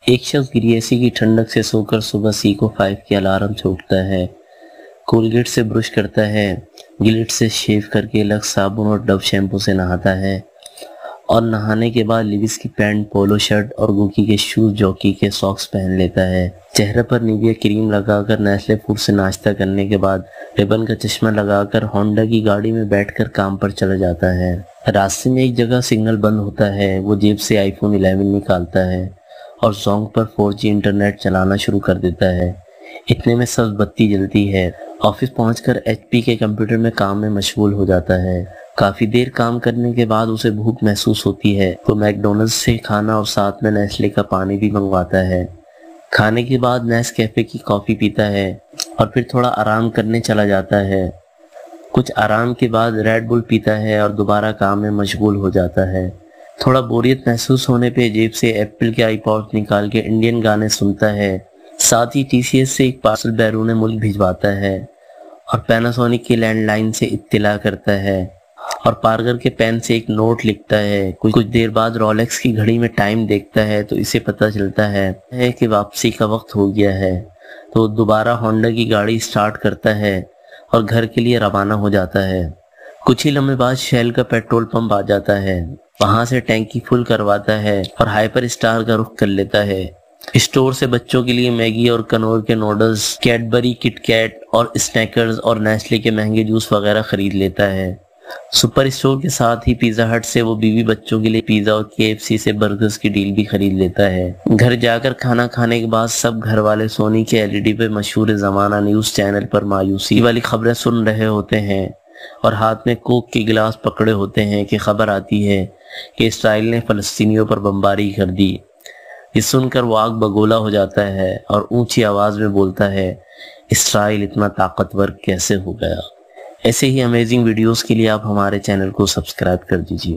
ایک شخص گریسی کی ٹھنڈک سے سو کر صبح سیکو 5 کے الارم سے اٹھتا ہے، کولگیٹ سے برش کرتا ہے، گلٹ سے شیو کر کے لکس صابن اور ڈو شیمپو سے نہاتا ہے، اور نہانے کے بعد لیوس کی پینٹ، پولو شرٹ اور گوکی کے شوز، جوکی کے ساکس پہن لیتا ہے۔ چہرے پر نیویا کریم لگا کر نیسلے فوڈ سے ناشتہ کرنے کے بعد ریبن کا چشمہ لگا کر ہونڈا کی گاڑی میں بیٹھ کر کام پر چلا جاتا ہے۔ راستے میں ایک جگہ سگنل بند ہوتا ہے، وہ جیب سے آئی فون 11 نکالتا ہے اور زونگ پر 4G انٹرنیٹ چلانا شروع کر دیتا ہے۔ اتنے میں سبز بتی جلتی ہے۔ آفس پہنچ کر HP کے کمپیوٹر میں کام میں مشغول ہو جاتا ہے۔ کافی دیر کام کرنے کے بعد اسے بھوک محسوس ہوتی ہے تو میک ڈونلڈز سے کھانا اور ساتھ میں نیسلے کا پانی بھی منگواتا ہے۔ کھانے کے بعد نیس کیفے کی کافی پیتا ہے اور پھر تھوڑا آرام کرنے چلا جاتا ہے۔ کچھ آرام کے بعد ریڈ بل پیتا ہے اور دوبارہ کام میں مشغول ہو جاتا ہے۔ تھوڑا بوریت محسوس ہونے پہ جیب سے ایپل کے آئی پوڈ نکال کے انڈین گانے سنتا ہے، ساتھ ہی TCS سے ایک پارسل بیرون ملک بھجواتا ہے اور پیناسونک کے لینڈ لائن سے اطلاع کرتا ہے اور پارکر کے پین سے ایک نوٹ لکھتا ہے۔ کچھ دیر بعد رولیکس کی گھڑی میں ٹائم دیکھتا ہے تو اسے پتہ چلتا ہے کہ واپسی کا وقت ہو گیا ہے، تو دوبارہ ہونڈا کی گاڑی سٹارٹ کرتا ہے اور گھر کے لیے روانہ ہو جاتا ہے۔ کچھ ہی لمحے بعد شیل کا پیٹرول پمپ آ جاتا ہے، وہاں سے ٹینکی فل کرواتا ہے اور ہائپر اسٹار کا رخ کر لیتا ہے۔ اسٹور سے بچوں کے لیے میگی اور کنور کے نوڈلز، کیڈبری، کٹ کیٹ اور اسنیکرز اور نیسلے کے مہنگے جوس وغیرہ خرید لیتا ہے۔ سپر اسٹور کے ساتھ ہی پیزا ہٹ سے وہ بیوی بچوں کے لیے پیزا اور KFC سے برگرز کی ڈیل بھی خرید لیتا ہے۔ گھر جا کر کھانا کھانے کے بعد سب گھر والے سونی کے LED پہ مشہور زمانہ نیوز چینل پر مایوسی والی خبریں سن رہے ہوتے ہیں اور ہاتھ میں کوک کے گلاس پکڑے ہوتے ہیں کہ خبر آتی ہے کہ اسرائیل نے فلسطینیوں پر بمباری کر دی۔ یہ سن کر وہ آگ بگولا ہو جاتا ہے اور اونچی آواز میں بولتا ہے، اسرائیل اتنا طاقتور کیسے ہو گیا؟ ایسے ہی امیزنگ ویڈیوز کے لیے آپ ہمارے چینل کو سبسکرائب کر دیجیے۔